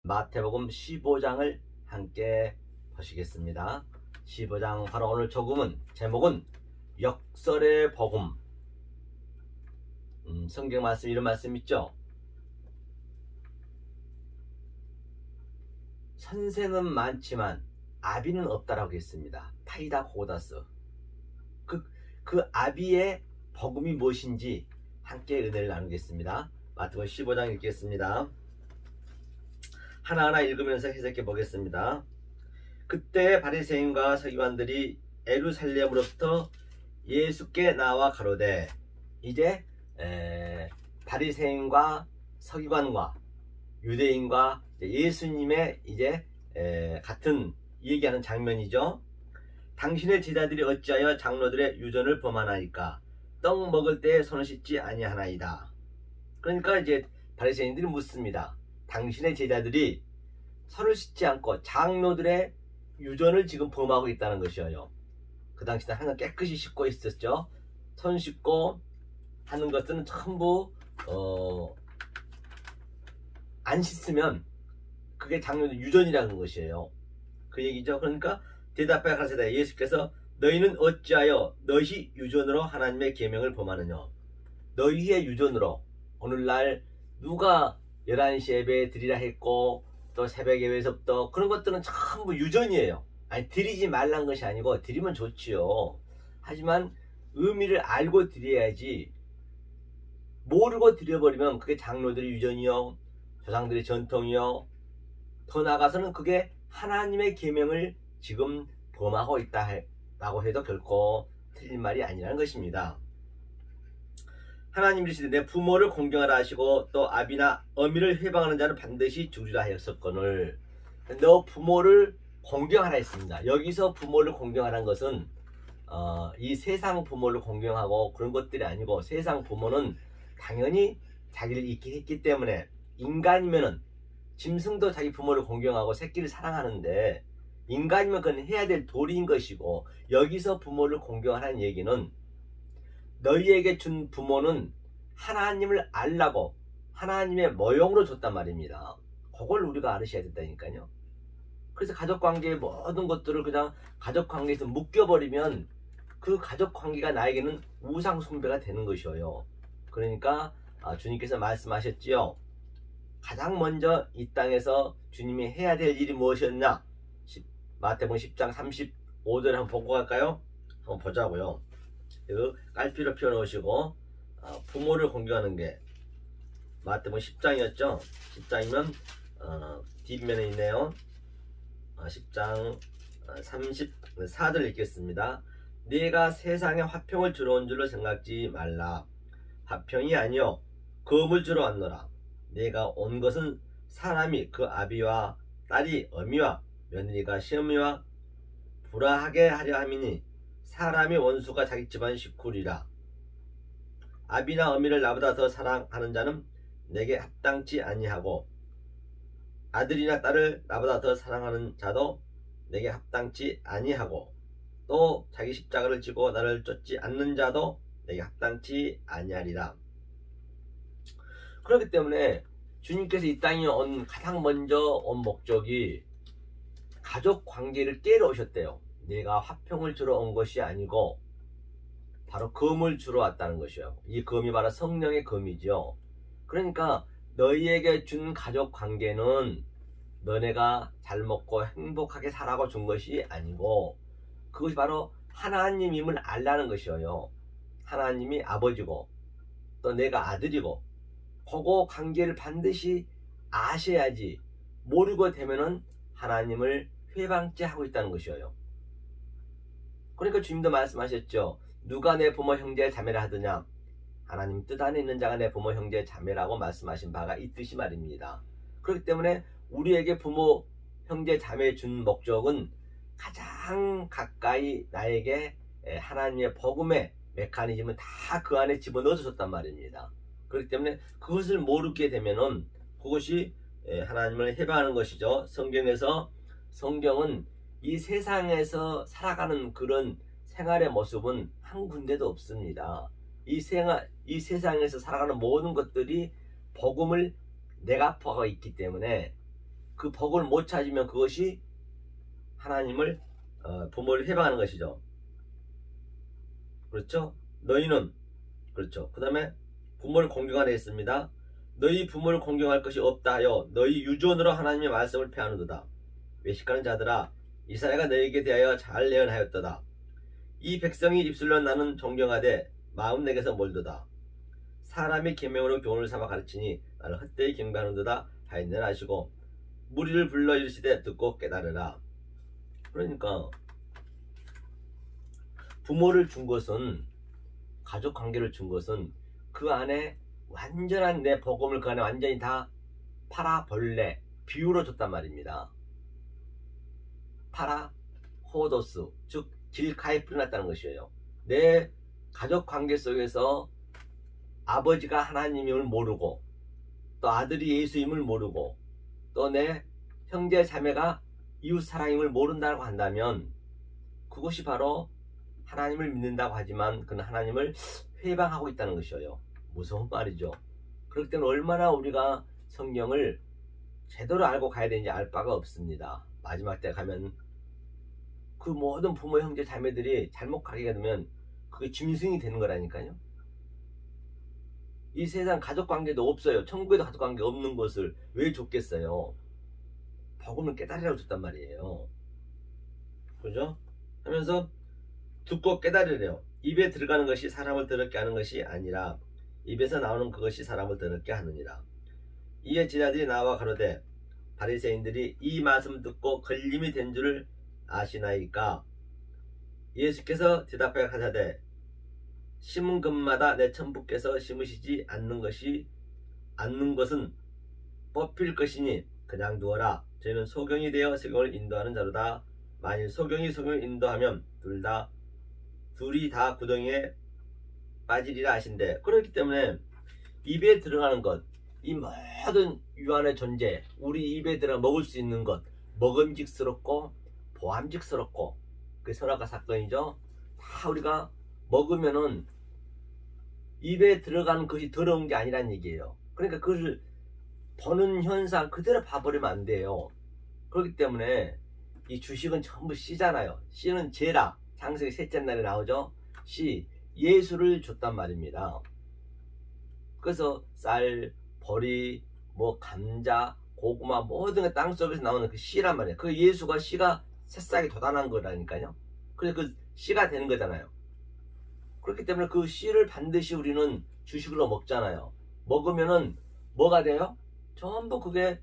마태복음 15장을 함께 보시겠습니다. 15장 바로 오늘 조금은 제목은 역설의 복음. 성경 말씀 이런 말씀 있죠. 선생은 많지만 아비는 없다라고 했습니다. 파이다 고다스. 그 아비의 복음이 무엇인지 함께 은혜를 나누겠습니다. 마태복음 15장 읽겠습니다. 하나하나 읽으면서 해석해 보겠습니다. 그때 바리새인과 서기관들이 예루살렘으로부터 예수께 나와 가로되, 이제 바리새인과 서기관과 유대인과 예수님의 이제 같은 얘기하는 장면이죠. 당신의 제자들이 어찌하여 장로들의 유전을 범하나이까? 떡 먹을 때 손을 씻지 아니하나이다. 그러니까 이제 바리새인들이 묻습니다. 당신의 제자들이 손을 씻지 않고 장로들의 유전을 지금 범하고 있다는 것이에요. 그 당시에 항상 깨끗이 씻고 있었죠. 손 씻고 하는 것들은 전부 안 씻으면 그게 장로들 유전이라는 것이에요. 그 얘기죠. 그러니까 대답하여 가라사대, 예수께서 너희는 어찌하여 너희 유전으로 하나님의 계명을 범하느냐? 너희의 유전으로 오늘날 누가 11시 예배 드리라 했고 또 새벽 예배에서부터 그런 것들은 전부 유전이에요. 아니, 드리지 말란 것이 아니고 드리면 좋지요. 하지만 의미를 알고 드려야지, 모르고 드려버리면 그게 장로들의 유전이요, 조상들의 전통이요, 더 나아가서는 그게 하나님의 계명을 지금 범하고 있다라고 해도 결코 틀린 말이 아니라는 것입니다. 하나님 이르시되 내 부모를 공경하라 하시고 또 아비나 어미를 회방하는 자는 반드시 죽으리라 하였었거늘. 너 부모를 공경하라 했습니다. 여기서 부모를 공경하라는 것은 이 세상 부모를 공경하고 그런 것들이 아니고, 세상 부모는 당연히 자기를 잊게 했기 때문에, 인간이면은 짐승도 자기 부모를 공경하고 새끼를 사랑하는데 인간이면 그건 해야 될 도리인 것이고, 여기서 부모를 공경하라는 얘기는 너희에게 준 부모는 하나님을 알라고 하나님의 모형으로 줬단 말입니다. 그걸 우리가 알으셔야 된다니까요. 그래서 가족관계의 모든 것들을 그냥 가족관계에서 묶여버리면 그 가족관계가 나에게는 우상 숭배가 되는 것이에요. 그러니까 주님께서 말씀하셨지요. 가장 먼저 이 땅에서 주님이 해야 될 일이 무엇이었냐? 마태복음 10장 35절에 한번 보고 갈까요? 한번 보자고요. 깔피로 펴놓으시고 부모를 공경하는 게 마태복음 10장이었죠. 10장이면 뒷면에 있네요. 10장 34절 읽겠습니다. 네가 세상에 화평을 주러 온 줄로 생각지 말라. 화평이 아니요 검을 주러 왔노라. 네가 온 것은 사람이 그 아비와 딸이 어미와 며느리가 시어미와 불화하게 하려 함이니, 사람이 원수가 자기 집안 식구리라. 아비나 어미를 나보다 더 사랑하는 자는 내게 합당치 아니하고, 아들이나 딸을 나보다 더 사랑하는 자도 내게 합당치 아니하고, 또 자기 십자가를 지고 나를 쫓지 않는 자도 내게 합당치 아니하리라. 그렇기 때문에 주님께서 이 땅에 가장 먼저 온 목적이 가족 관계를 깨러 오셨대요. 내가 화평을 주러 온 것이 아니고 바로 검을 주러 왔다는 것이에요. 이 검이 바로 성령의 검이죠. 그러니까 너희에게 준 가족 관계는 너네가 잘 먹고 행복하게 살라고 준 것이 아니고, 그것이 바로 하나님임을 알라는 것이에요. 하나님이 아버지고 또 내가 아들이고, 그거 관계를 반드시 아셔야지, 모르고 되면은 하나님을 회방째 하고 있다는 것이에요. 그러니까 주님도 말씀하셨죠. 누가 내 부모 형제 자매라 하더냐? 하나님 뜻 안에 있는 자가 내 부모 형제 자매라고 말씀하신 바가 있듯이 말입니다. 그렇기 때문에 우리에게 부모 형제 자매 준 목적은 가장 가까이 나에게 하나님의 복음의 메커니즘을 다 그 안에 집어넣어 줬단 말입니다. 그렇기 때문에 그것을 모르게 되면은 그것이 하나님을 해방하는 것이죠. 성경은 이 세상에서 살아가는 그런 생활의 모습은 한 군데도 없습니다. 이 세상에서 살아가는 모든 것들이 복음을 내가 포함하고 있기 때문에 그 복을 못 찾으면 그것이 하나님을 부모를 해방하는 것이죠. 그렇죠? 너희는 그렇죠. 그 다음에 부모를 공경하라 했습니다. 너희 부모를 공경할 것이 없다 하여 너희 유전으로 하나님의 말씀을 폐하는도다. 외식하는 자들아, 이사야가 너희에게 대하여 잘 예언하였도다. 이 백성이 입술로 나는 존경하되 마음 내게서 멀도다. 사람의 계명으로 교훈을 삼아 가르치니 나를 헛되이 경배하는도다 하였느라 하시고 무리를 불러 이르시되 듣고 깨달으라. 그러니까 부모를 준 것은, 가족 관계를 준 것은 그 안에 완전한 내 복음을 그 안에 완전히 다 파라 벌레 비유로 줬단 말입니다. 파라 호도스, 즉 길가에 뿌려놨다는 것이에요. 내 가족 관계 속에서 아버지가 하나님임을 모르고 또 아들이 예수임을 모르고 또 내 형제 자매가 이웃 사랑임을 모른다고 한다면 그것이 바로 하나님을 믿는다고 하지만 그는 하나님을 회방하고 있다는 것이에요. 무서운 말이죠. 그렇기 때문에 얼마나 우리가 성경을 제대로 알고 가야 되는지 알 바가 없습니다. 마지막 때 가면 그 모든 부모 형제 자매들이 잘못 가게 되면 그게 짐승이 되는 거라니까요. 이 세상 가족관계도 없어요. 천국에도 가족관계 없는 것을 왜 줬겠어요. 복음을 깨달으라고 줬단 말이에요. 그죠? 하면서 듣고 깨달으래요. 입에 들어가는 것이 사람을 더럽게 하는 것이 아니라 입에서 나오는 그것이 사람을 더럽게 하느니라. 이에 제자들이 나와 가로되 바리새인들이 이 말씀 듣고 걸림이 된 줄을 아시나이까? 예수께서 대답하여 가라사대 심은 것마다 내 천부께서 심으시지 않는 것은 뽑힐 것이니 그냥 두어라. 저희는 소경이 되어 소경을 인도하는 자로다. 만일 소경이 소경을 인도하면 둘이 다 구덩이에 빠지리라 하신대. 그렇기 때문에 입에 들어가는 것, 이 모든 유한의 존재, 우리 입에 들어가 먹을 수 있는 것, 먹음직스럽고 보암직스럽고, 그 선악과 사건이죠. 다 우리가 먹으면은 입에 들어가는 것이 더러운 게 아니란 얘기예요. 그러니까 그것을 보는 현상 그대로 봐버리면 안 돼요. 그렇기 때문에 이 주식은 전부 씨잖아요. 씨는 제라, 창세기 셋째 날에 나오죠. 씨, 예수를 줬단 말입니다. 그래서 쌀, 보리, 뭐 감자, 고구마 모든 게 땅속에서 나오는 그 씨란 말이에요. 그 예수가 씨가 새싹이 돋아난 거라니까요. 그래서 그 씨가 되는 거잖아요. 그렇기 때문에 그 씨를 반드시 우리는 주식으로 먹잖아요. 먹으면은 뭐가 돼요? 전부 그게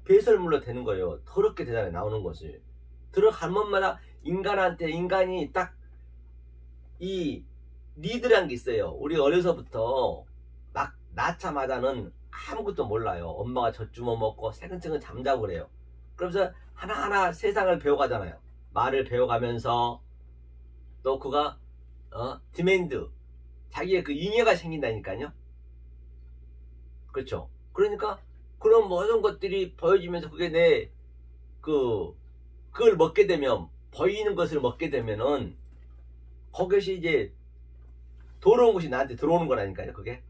배설물로 되는 거예요. 더럽게 되잖아요. 나오는 것이. 들어간 것마다 인간이 딱 이 니드라는 게 있어요. 우리 어려서부터 막 낳자마자는 아무것도 몰라요. 엄마가 젖주워 먹고 새근새근 잠자고 그래요. 그러면서 하나하나 세상을 배워가잖아요. 말을 배워가면서 또 그가 디맨드, 자기의 그 잉여가 생긴다니까요. 그렇죠. 그러니까 그런 모든 것들이 보여지면서 그게 그걸 먹게 되면, 보이는 것을 먹게 되면은 그것이 이제 더러운 것이 나한테 들어오는 거라니까요. 그게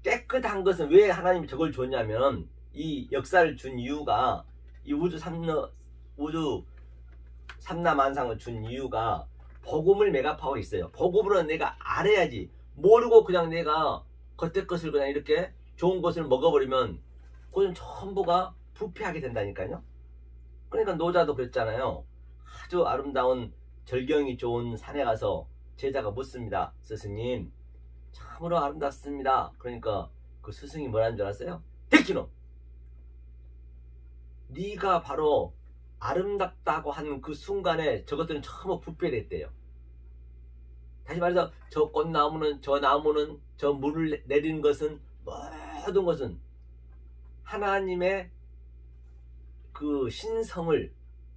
깨끗한 것은 왜 하나님이 저걸 줬냐면, 이 역사를 준 이유가, 이 우주 삼라만상을 준 이유가 복음을 매갑하고 있어요. 복음으로는 내가 알아야지. 모르고 그냥 내가 겉에 것을 그냥 이렇게 좋은 것을 먹어버리면 그건 전부가 부패하게 된다니까요. 그러니까 노자도 그랬잖아요. 아주 아름다운 절경이 좋은 산에 가서 제자가 묻습니다. 스승님, 참으로 아름답습니다. 그러니까 그 스승이 뭐라는 줄 아세요? 데키노! 네가 바로 아름답다고 하는 그 순간에 저것들은 전부 부패됐대요. 다시 말해서 저 꽃나무는, 저 나무는, 저 물을 내리는 것은, 모든 것은 하나님의 그 신성을,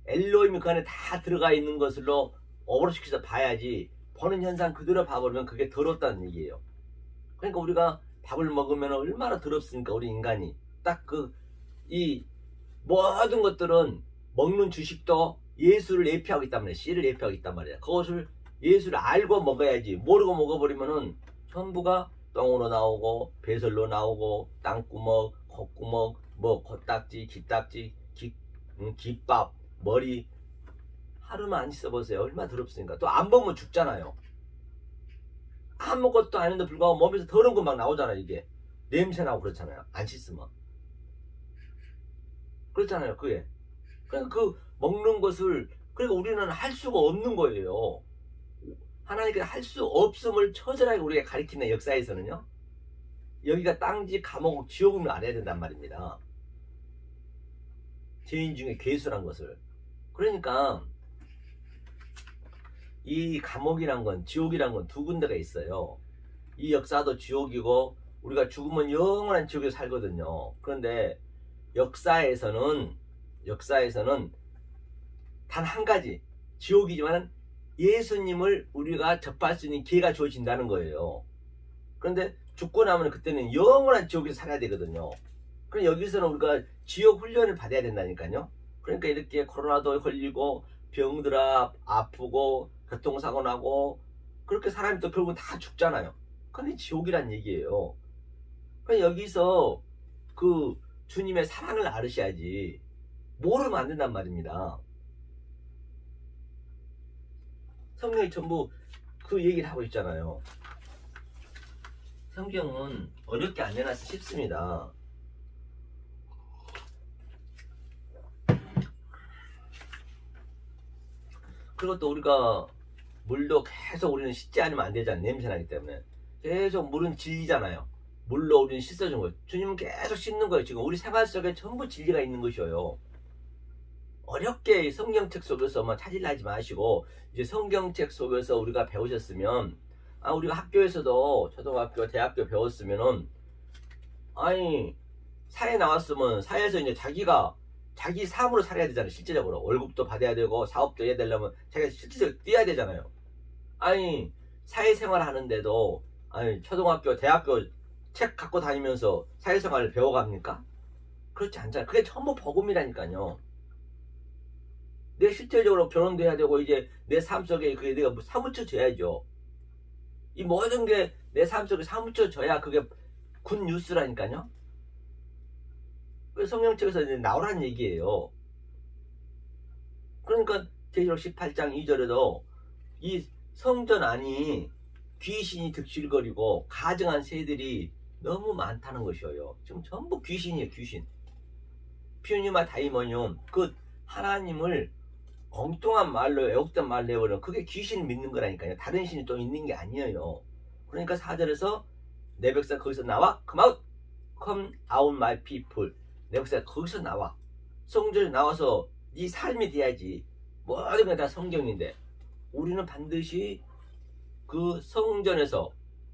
엘로힘이 그 안에 다 들어가 있는 것으로 어그로시켜서 봐야지, 보는 현상 그대로 봐버리면 그게 더럽다는 얘기예요. 그러니까 우리가 밥을 먹으면 얼마나 더럽습니까? 우리 인간이 딱 이 모든 것들은 먹는 주식도 예수를 예표하고 있단 말이에요. 씨를 예표하고 있단 말이에요. 그것을 예수를 알고 먹어야지. 모르고 먹어버리면은 전부가 똥으로 나오고 배설로 나오고 땅구멍, 콧구멍, 뭐 코딱지, 기딱지, 김밥, 머리 하루만 안 씻어보세요. 얼마나 더럽습니까? 또 안 보면 죽잖아요. 아무것도 아닌데 불구하고 몸에서 더러운 거 막 나오잖아요. 이게 냄새 나고 그렇잖아요. 안 씻으면 그렇잖아요. 그게 그러니까 그 먹는 것을 그러니까 우리는 할 수가 없는 거예요. 하나님께서 할 수 없음을 처절하게 우리가 가리키는 역사에서는요. 여기가 땅지 감옥 지옥을 알아야 된단 말입니다. 죄인 중에 괴수란 것을. 그러니까 이 감옥이란 건 지옥이란 건 두 군데가 있어요. 이 역사도 지옥이고 우리가 죽으면 영원한 지옥에 살거든요. 그런데 역사에서는 단 한 가지 지옥이지만 예수님을 우리가 접할 수 있는 기회가 주어진다는 거예요. 그런데 죽고 나면 그때는 영원한 지옥에서 살아야 되거든요. 그럼 여기서는 우리가 지옥 훈련을 받아야 된다니까요. 그러니까 이렇게 코로나도 걸리고 병들어 아프고 교통사고 나고 그렇게 사람이 또 결국은 다 죽잖아요. 그게 지옥이란 얘기예요. 그럼 여기서 그 주님의 사랑을 알으셔야지 모르면 안 된단 말입니다. 성경이 전부 그 얘기를 하고 있잖아요. 성경은 어렵게 안 내놔서 쉽습니다. 그리고 또 우리가 물도 계속 우리는 씻지 않으면 안 되잖아요. 냄새나기 때문에. 계속 물은 진리잖아요. 물로 우리는 씻어준 거예요. 주님은 계속 씻는 거예요. 지금 우리 생활 속에 전부 진리가 있는 것이에요. 어렵게 성경책 속에서만 찾으려 하지 마시고 이제 성경책 속에서 우리가 배우셨으면 우리가 학교에서도 초등학교, 대학교 배웠으면은 아니 사회 나왔으면 사회에서 이제 자기 삶으로 살아야 되잖아요. 실제적으로 월급도 받아야 되고 사업도 해야 되려면 자기가 실제적으로 뛰어야 되잖아요. 아니 사회생활 하는데도 아니 초등학교, 대학교 책 갖고 다니면서 사회생활을 배워갑니까? 그렇지 않잖아요. 그게 전부 복음이라니까요. 내 실질적으로 결혼도 해야 되고 이제 내 삶 속에 그게 내가 사무쳐져야죠. 이 모든 게 내 삶 속에 사무쳐져야 그게 굿 뉴스라니까요. 성경책에서 이제 나오라는 얘기예요. 그러니까 계시록 18장 2절에도 이 성전 안이 귀신이 득실거리고 가증한 새들이 너무 많다는 것이에요. 지금 전부 귀신이에요. 귀신. 피우니마 다이모니움 그 하나님을 엉뚱한 말로 왜곡된 말로 해버리면 그게 귀신을 믿는 거라니까요. 다른 신이 또 있는 게 아니에요. 그러니까 4절에서 내 백성 거기서 나와 come out my people 내 백성 거기서 나와 성전에 나와서 네 삶이 돼야지. 모든 게 다 성경인데 우리는 반드시 그 성전에서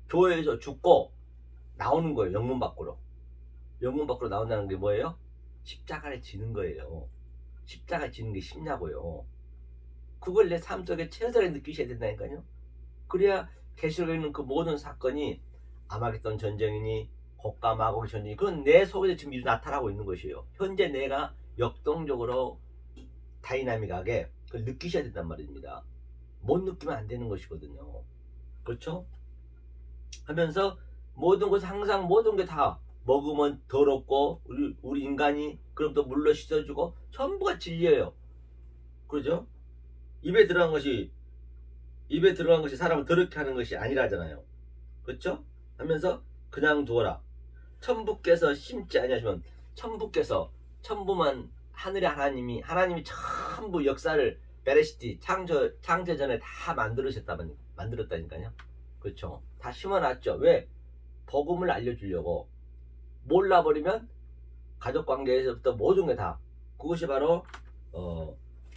교회에서 죽고 나오는 거예요. 영문 밖으로 나온다는 게 뭐예요? 십자가를 지는 거예요. 십자가 지는 게 쉽냐고요. 그걸 내 삶 속에 최선을 느끼셔야 된다니까요. 그래야 계시록에 있는 그 모든 사건이 아마겟돈 전쟁이니 곡과 마곡의 전쟁이 그건 내 속에서 지금 나타나고 있는 것이에요. 현재 내가 역동적으로 다이나믹하게 그걸 느끼셔야 된단 말입니다. 못 느끼면 안 되는 것이거든요. 그렇죠? 하면서 모든 것은 항상 모든 게 다 먹으면 더럽고 우리 인간이 그럼 또 물로 씻어주고 전부가 진리예요. 그렇죠? 입에 들어간 것이 사람을 더럽게 하는 것이 아니라잖아요. 그렇죠? 하면서 그냥 두어라. 천부께서 심지 아니하시면 천부만 하늘의 하나님이 전부 역사를 베레시티 창조 전에 다 만들었다니까요. 그렇죠? 다 심어놨죠. 왜? 복음을 알려주려고. 몰라버리면 가족 관계에서부터 모든 게 다 그것이 바로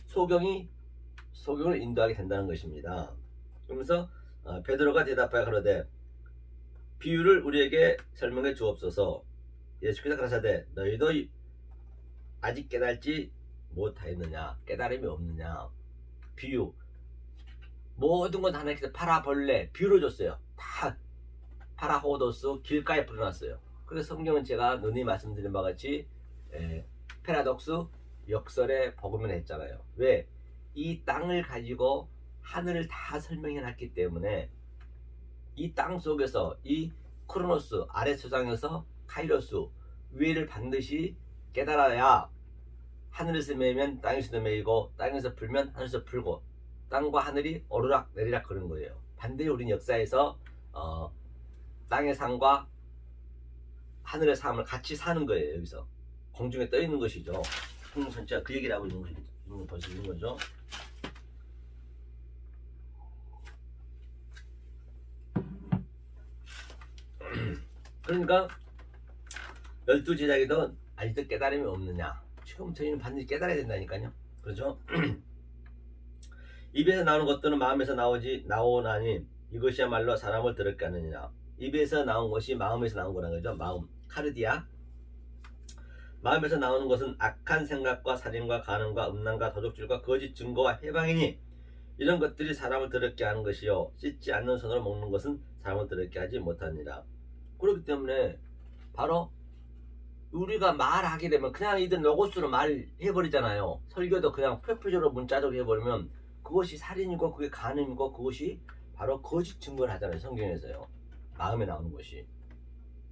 소경을 인도하게 된다는 것입니다. 그러면서 베드로가 대답하여 가로되 비유를 우리에게 설명해 주옵소서. 예수께서 가라사대 너희도 아직 깨달지 못하였느냐, 깨달음이 없느냐. 비유 모든 건 하나님께서 파라볼레 비유를 줬어요. 다 파라호도스 길가에 풀어놨어요. 그래서 성경은 제가 누누이 말씀드린 바와 같이 패러독스 역설의 복음을 했잖아요. 왜? 이 땅을 가지고 하늘을 다 설명해 놨기 때문에 이 땅 속에서 이 크로노스 아래 세상에서 카이로스 위를 반드시 깨달아야 하늘에서 매면 땅에서도 매이고 땅에서 풀면 하늘에서 풀고 땅과 하늘이 오르락 내리락 그런 거예요. 반대로 우리는 역사에서 땅의 삶과 하늘의 삶을 같이 사는 거예요. 여기서 공중에 떠 있는 것이죠. 성경 전체가 그 얘기를 하고 있는 거죠. 벌써 있는 거죠. 그러니까 12제자에게도 아직도 깨달음이 없느냐. 지금 저희는 반드시 깨달아야 된다니까요. 그렇죠? 입에서 나오는 것들은 마음에서 나오나니 이것이야말로 사람을 더럽게 하느니라. 입에서 나온 것이 마음에서 나온 거라는 거죠. 마음, 카르디아. 마음에서 나오는 것은 악한 생각과 살인과 간음과 음란과 도적질과 거짓 증거와 해방이니 이런 것들이 사람을 더럽게 하는 것이요 씻지 않는 손으로 먹는 것은 사람을 더럽게 하지 못하니라. 그렇기 때문에 바로 우리가 말하게 되면 그냥 이들 로고스로 말해버리잖아요. 설교도 그냥 표표적으로 문자적으로 해버리면 그것이 살인이고 그게 간음이고 그것이 바로 거짓 증거를 하잖아요. 성경에서요. 마음에 나오는 것이.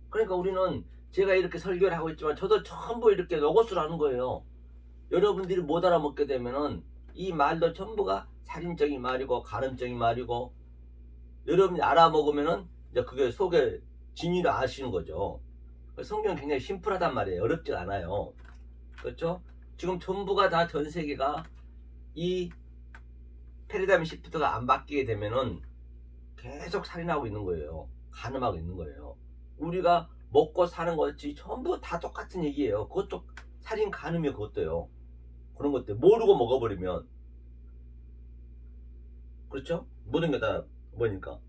그러니까 우리는 제가 이렇게 설교를 하고 있지만 저도 전부 이렇게 로고스로 하는 거예요. 여러분들이 못 알아먹게 되면은 이 말도 전부가 살인적인 말이고 간음적인 말이고 여러분이 알아먹으면은 이제 그게 속에 진리를 아시는 거죠. 성경은 굉장히 심플하단 말이에요. 어렵지 않아요. 그렇죠? 지금 전부가 다 전 세계가 이 패러다임 시프트가 안 바뀌게 되면은 계속 살인하고 있는 거예요. 간음하고 있는 거예요. 우리가 먹고 사는 것이 전부 다 똑같은 얘기예요. 그것도 살인 간음이에요. 그것도요. 그런 것들 모르고 먹어버리면 그렇죠? 모든 게 다 뭐니까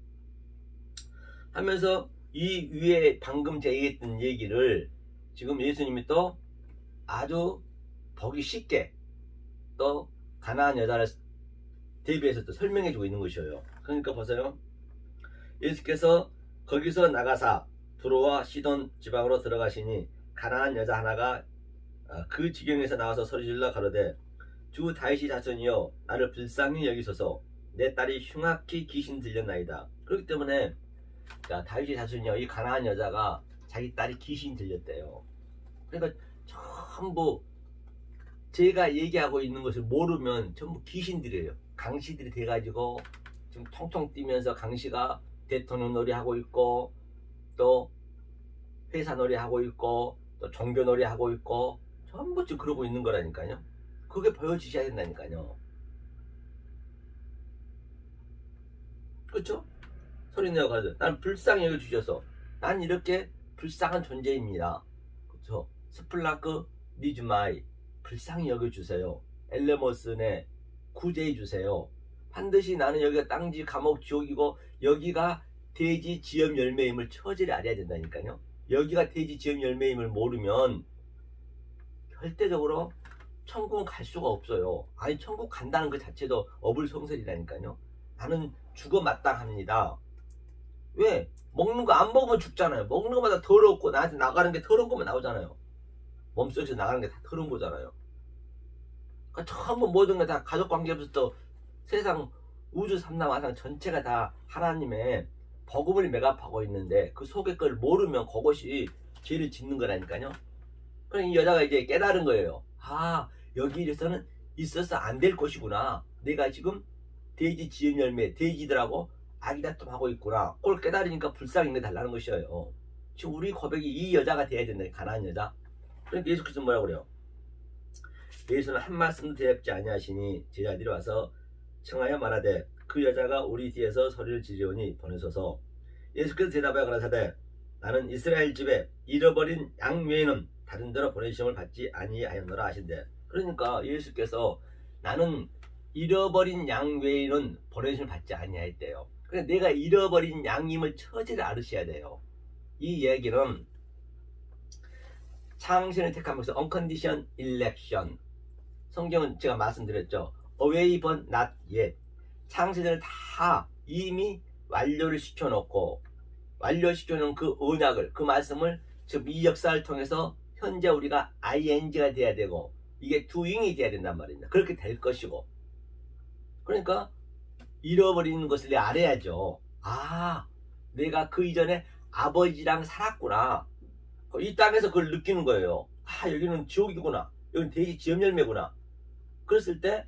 하면서 이 위에 방금 제가 얘기했던 얘기를 지금 예수님이 또 아주 보기 쉽게 또 가나안 여자를 대비해서 또 설명해 주고 있는 것이에요. 그러니까 보세요. 예수께서 거기서 나가사 두로와 시돈 지방으로 들어가시니 가나안 여자 하나가 그 지경에서 나와서 소리질러 가로되 주 다윗의 자손이여 나를 불쌍히 여기소서 내 딸이 흉악히 귀신 들렸나이다. 그렇기 때문에 자, 다윗의 자손이요 이 가나안 여자가 자기 딸이 귀신 들렸대요. 그러니까 전부 제가 얘기하고 있는 것을 모르면 전부 귀신들이에요. 강시들이 돼가지고 지금 통통 뛰면서 강시가 대통령 놀이하고 있고 또 회사 놀이하고 있고 또 종교 놀이하고 있고 전부 지금 그러고 있는 거라니까요. 그게 보여지셔야 된다니까요. 그렇죠? 소리 내어 가지고 난 불쌍히 여겨주셔서 난 이렇게 불쌍한 존재입니다. 그렇죠? 스플라크 니즈마이 불쌍히 여겨주세요. 엘레모스네 구제해 주세요. 반드시 나는 여기가 땅지 감옥 지옥이고 여기가 돼지 지엄 열매임을 처절히 알아야 된다니까요. 여기가 돼지 지엄 열매임을 모르면 절대적으로 천국은 갈 수가 없어요. 아니 천국 간다는 것 자체도 어불성설이라니까요. 나는 죽어 마땅합니다. 왜? 먹는 거 안 먹으면 죽잖아요. 먹는 거마다 더럽고 나한테 나가는 게 더러운 것만 나오잖아요. 몸속에서 나가는 게 다 더러운 거잖아요. 그러니까 전부 모든 게 다 가족관계부터 세상 우주 삼라만상 전체가 다 하나님의 복음을 매갑하고 있는데 그 속의 걸 모르면 그것이 죄를 짓는 거라니까요. 그러니까 이 여자가 이제 깨달은 거예요. 아 여기에서는 있어서 안 될 것이구나. 내가 지금 돼지 지은 열매 돼지들하고 아기다툼하고 있구나. 그걸 깨달으니까 불쌍히 달라는 것이에요. 지금 우리 고백이 이 여자가 돼야 된다. 가나안 여자. 그러니까 예수께서 뭐라고 그래요? 예수는 한 말씀도 대답지 아니하시니 제자들이 와서 청하여 말하되 그 여자가 우리 뒤에서 소리를 지르오니 보내소서. 예수께서 대답하여 가라사대 나는 이스라엘 집에 잃어버린 양 외에는 다른 데로 보내심을 받지 아니하였노라 하신대. 그러니까 예수께서 나는 잃어버린 양 외에는 보내심을 받지 아니하였대요. 그러니까 내가 잃어버린 양임을 처절히 알으셔야 돼요. 이 얘기는 창신을 택한 것은 unconditional election. 성경은 제가 말씀드렸죠. away but not yet. 창세전을 다 이미 완료를 시켜놓고 완료시켜놓은 그 언약을 그 말씀을 지금 이 역사를 통해서 현재 우리가 ing가 돼야 되고 이게 doing이 돼야 된단 말입니다. 그렇게 될 것이고 그러니까 잃어버리는 것을 내가 알아야죠. 아 내가 그 이전에 아버지랑 살았구나. 이 땅에서 그걸 느끼는 거예요. 아 여기는 지옥이구나. 이건 돼지 지엽 열매구나. 그랬을 때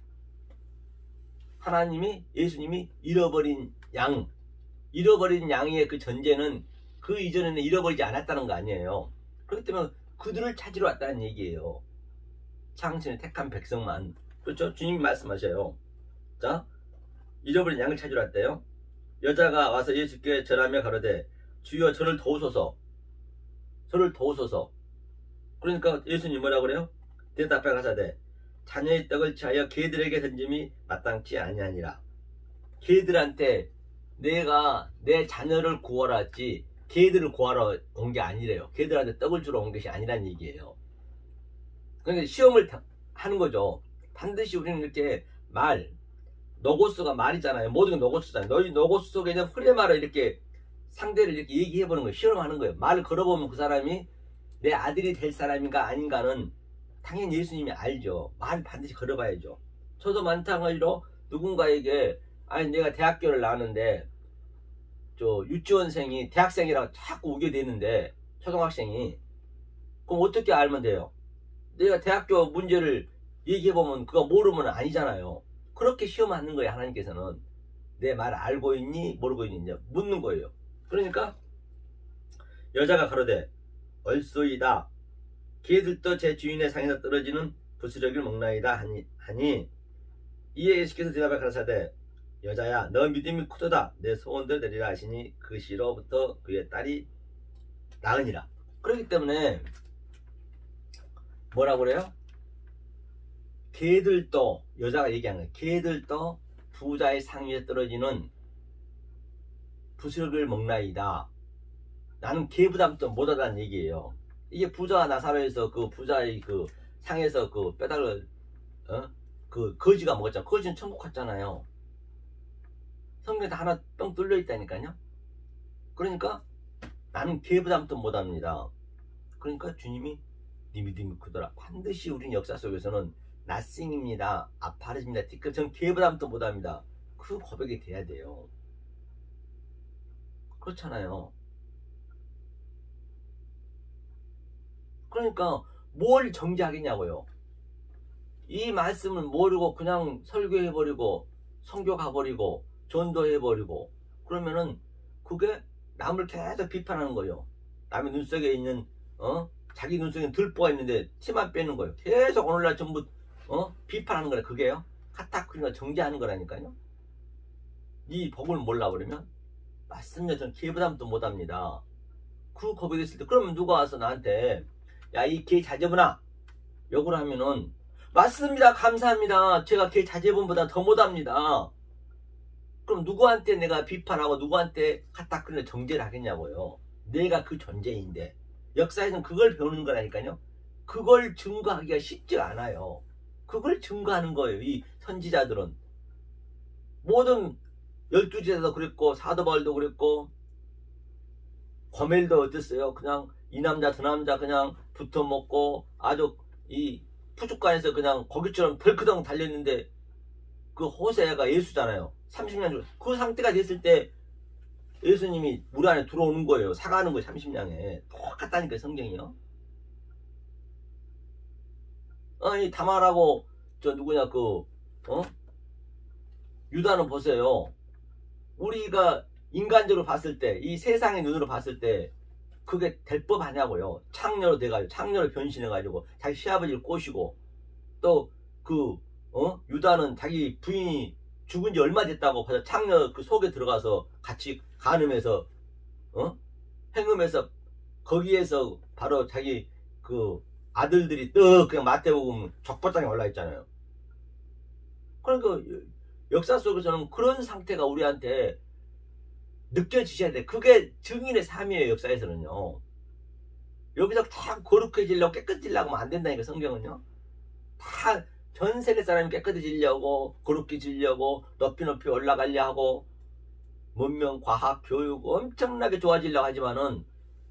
하나님이 예수님이 잃어버린 양의 그 전제는 그 이전에는 잃어버리지 않았다는 거 아니에요. 그렇기 때문에 그들을 찾으러 왔다는 얘기예요. 창신의 택한 백성만. 그렇죠? 주님이 말씀하셔요. 자, 잃어버린 양을 찾으러 왔대요. 여자가 와서 예수께 절하며 가로되 주여 저를 도우소서. 그러니까 예수님 뭐라고 그래요? 대답해 가사대 자녀의 떡을 취하여 개들에게 던짐이 마땅치 아니하니라. 개들한테 내가 내 자녀를 구하러 왔지 개들을 구하러 온 게 아니래요. 개들한테 떡을 주러 온 것이 아니란 얘기예요. 그러니까 시험을 하는 거죠. 반드시 우리는 이렇게 노고스가 말이잖아요. 모든 게 노고스잖아요. 너희 노고스 속에 있는 흐레마를 이렇게 상대를 이렇게 얘기해보는 거예요. 실험하는 거예요. 말을 걸어보면 그 사람이 내 아들이 될 사람인가 아닌가는 당연히 예수님이 알죠. 말 반드시 걸어봐야죠. 저도 마찬가지로 누군가에게 아니 내가 대학교를 나왔는데 저 유치원생이 대학생이라고 자꾸 우게 되는데 초등학생이 그럼 어떻게 알면 돼요? 내가 대학교 문제를 얘기해보면 그거 모르면 아니잖아요. 그렇게 시험하는 거예요. 하나님께서는 내 말 알고 있니 모르고 있니 묻는 거예요. 그러니까 여자가 가로되 얼쏘이다 개들도 제 주인의 상에서 떨어지는 부스러기를 먹나이다 하니 이에 예수께서 대답하여 가라사대 여자야 너 믿음이 크도다 내 소원대로 되리라 하시니 그 시로부터 그의 딸이 나으니라. 그렇기 때문에 뭐라고 그래요? 개들도 여자가 얘기하는 거예요. 개들도 부자의 상위에 떨어지는 부스러기를 먹나이다. 나는 개부담도 못하다는 얘기예요. 이게 부자 나사로에서 그 부자의 그 상에서 그 뼈다를 그 거지가 먹었잖아. 거지는 천국 갔잖아요. 성경에 다 하나 뻥 뚫려 있다니까요. 그러니까 나는 개부담도 못합니다. 그러니까 주님이 네 믿음이 크더라. 반드시 우린 역사 속에서는 나싱입니다. 아파르입니다. 티끌 전 개부담도 못합니다. 그 고백이 돼야 돼요. 그렇잖아요. 그러니까 뭘 정죄하겠냐고요. 이 말씀을 모르고 그냥 설교해버리고 선교 가버리고 전도해버리고 그러면은 그게 남을 계속 비판하는 거예요. 남의 눈 속에 있는 자기 눈 속에 들보가 있는데 티만 빼는 거예요. 계속 오늘날 전부 비판하는 거라. 그게요 카타쿠리가 정죄하는 거라니까요. 이 복을 몰라버리면 맞습니다. 저는 개부담도 못합니다. 그 고백했을 때 그러면 누가 와서 나한테 야 이 개 자제분아 욕을 하면은 맞습니다. 감사합니다. 제가 개 자제분보다 더 못합니다. 그럼 누구한테 내가 비판하고 누구한테 카타쿠리나 정죄를 하겠냐고요. 내가 그 존재인데 역사에서는 그걸 배우는 거라니까요. 그걸 증거하기가 쉽지 않아요. 그걸 증거하는 거예요. 이 선지자들은 모든 12지자도 그랬고 사도 바울도 그랬고 고멜도 어땠어요? 그냥 이 남자 저 남자 그냥 붙어먹고 아주 이 푸죽간에서 그냥 거기처럼 덜크덩 달렸는데 그 호세가 예수잖아요. 30년 그 상태가 됐을 때 예수님이 물 안에 들어오는 거예요. 사가는 거예요. 30냥에 똑같다니까 성경이요. 이 다말하고 저 누구냐 유다는 보세요. 우리가 인간적으로 봤을 때 이 세상의 눈으로 봤을 때 그게 될 법 하냐고요. 창녀로 돼가지고 창녀로 변신해가지고 자기 시아버지를 꼬시고 또 유다는 자기 부인이 죽은 지 얼마 됐다고 그래서 창녀 그 속에 들어가서 같이 간음해서 행음해서 거기에서 바로 자기 그 아들들이 그냥 마태복음 적법당에 올라 있잖아요. 그러니까 역사 속에서는 그런 상태가 우리한테 느껴지셔야 돼. 그게 증인의 삶이에요. 역사에서는요. 여기서 다 거룩해지려고 깨끗해지려고 하면 안 된다니까 성경은요. 다 전 세계 사람이 깨끗해지려고 거룩해지려고 높이 올라가려 하고 문명, 과학, 교육 엄청나게 좋아지려고 하지만은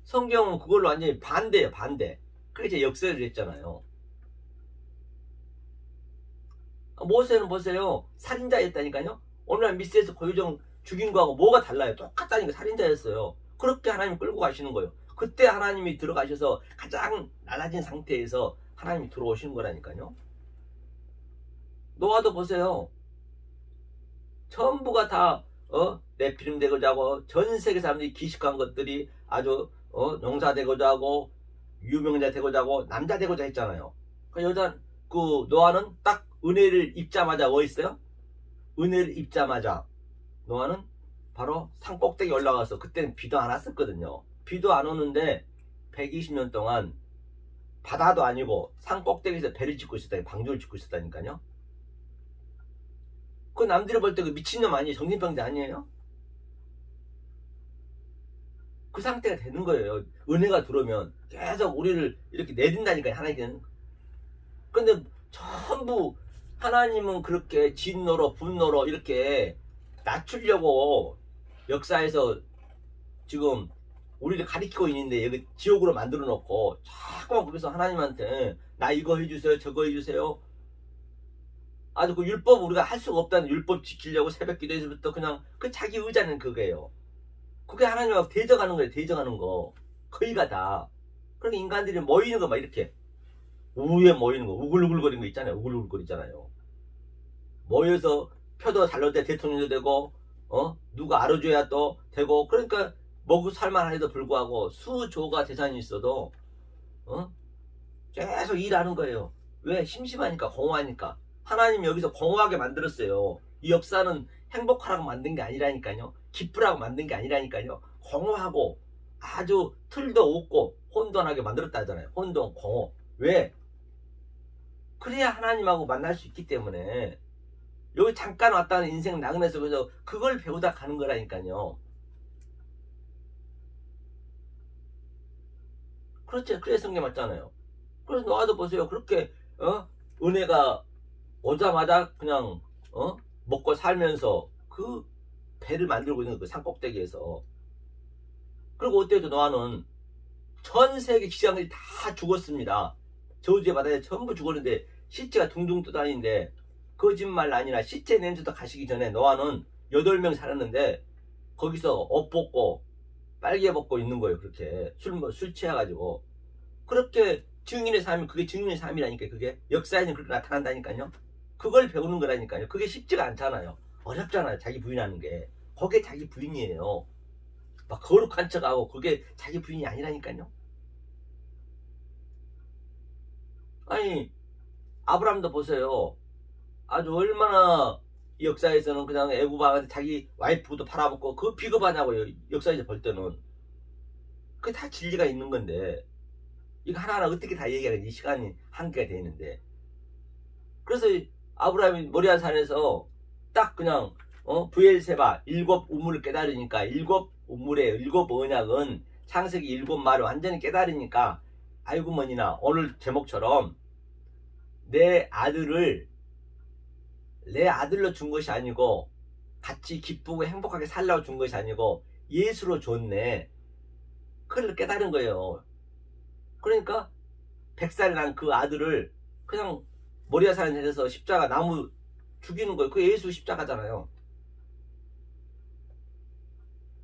성경은 그걸로 완전히 반대예요. 반대. 그게 제 역사를 했잖아요. 모세는 보세요. 살인자였다니까요. 오늘날 미스에서 고유정 죽인 거하고 뭐가 달라요? 똑같다니까. 살인자였어요. 그렇게 하나님 끌고 가시는 거예요. 그때 하나님이 들어가셔서 가장 낮아진 상태에서 하나님이 들어오시는 거라니까요. 노아도 보세요. 전부가 다 네피림 되고자 하고 전 세계 사람들이 기식한 것들이 아주 용사 되고자 하고 유명자 되고자 하고 남자 되고자 했잖아요. 그 여자 그 노아는 딱 은혜를 입자마자 뭐 있어요? 은혜를 입자마자 노아는 바로 산 꼭대기 올라가서 그때는 비도 안 왔었거든요. 비도 안 오는데 120년 동안 바다도 아니고 산 꼭대기에서 배를 짓고 있었다니 방주를 짓고 있었다니까요. 그 남들이 볼 때 그 미친놈 아니에요? 정신병자 아니에요? 그 상태가 되는 거예요. 은혜가 들어오면 계속 우리를 이렇게 내린다니까요. 하나님께는. 근데 전부 하나님은 그렇게 진노로 분노로 이렇게 낮추려고 역사에서 지금 우리를 가리키고 있는데 여기 지옥으로 만들어 놓고 자꾸 거기서 하나님한테 나 이거 해주세요 저거 해주세요. 아주 그 율법 우리가 할 수가 없다는 율법 지키려고 새벽 기도에서부터 그냥 그 자기 의자는 그거예요. 그게 하나님하고 대적하는 거예요. 대적하는 거 거의가 다. 그러니까 인간들이 모이는 거 막 이렇게 우에 모이는 거 우글우글거리는 거 있잖아요. 우글우글거리잖아요. 모여서 표도 달라도 돼 대통령도 되고 누가 알아줘야 또 되고 그러니까 먹고 살만해도 불구하고 수조가 재산이 있어도 계속 일하는 거예요. 왜? 심심하니까 공허하니까. 하나님 여기서 공허하게 만들었어요. 이 역사는 행복하라고 만든 게 아니라니까요. 기쁘라고 만든 게 아니라니까요. 공허하고 아주 틀도 없고 혼돈하게 만들었다 하잖아요. 혼돈, 공허. 왜? 그래야 하나님하고 만날 수 있기 때문에 여기 잠깐 왔다는 인생 나그네 속에서 그걸 배우다 가는 거라니까요. 그렇죠. 그래서 성경 맞잖아요. 그래서 노아도 보세요. 그렇게 은혜가 오자마자 그냥 먹고 살면서 그 배를 만들고 있는 그 산꼭대기에서 그리고 어때도 노아는 전 세계 기장들이 다 죽었습니다. 저주의 바다에 전부 죽었는데 시체가 둥둥 떠다니는데 거짓말 아니라 시체 냄새도 가시기 전에 노아는 8명 살았는데 거기서 옷 벗고 빨개 벗고 있는 거예요. 그렇게 술 취해가지고 그렇게 증인의 삶이 그게 증인의 삶이라니까. 그게 역사에는 그렇게 나타난다니까요. 그걸 배우는 거라니까요. 그게 쉽지가 않잖아요. 어렵잖아요. 자기 부인하는 게. 그게 자기 부인이에요. 막 거룩한 척하고 그게 자기 부인이 아니라니까요. 아니 아브라함도 보세요. 아주 얼마나 역사에서는 그냥 애굽왕한테 자기 와이프도 팔아먹고 그 비겁하냐고요. 역사에서 볼 때는. 그게 다 진리가 있는 건데 이거 하나하나 어떻게 다 얘기하겠니? 이 시간이 한계가 돼 있는데. 그래서 아브라함이 모리아 산에서 딱 그냥 브엘세바 7 우물을 깨달으니까 7 우물의 7 언약은 창세기 7마를 완전히 깨달으니까 아이고 머니나 오늘 제목처럼 내 아들을 내 아들로 준 것이 아니고 같이 기쁘고 행복하게 살라고 준 것이 아니고 예수로 줬네. 그걸 깨달은 거예요. 그러니까 100살이 난 그 아들을 그냥 모리아 산에 내려서 십자가 나무 죽이는 거예요. 그 예수 십자가잖아요.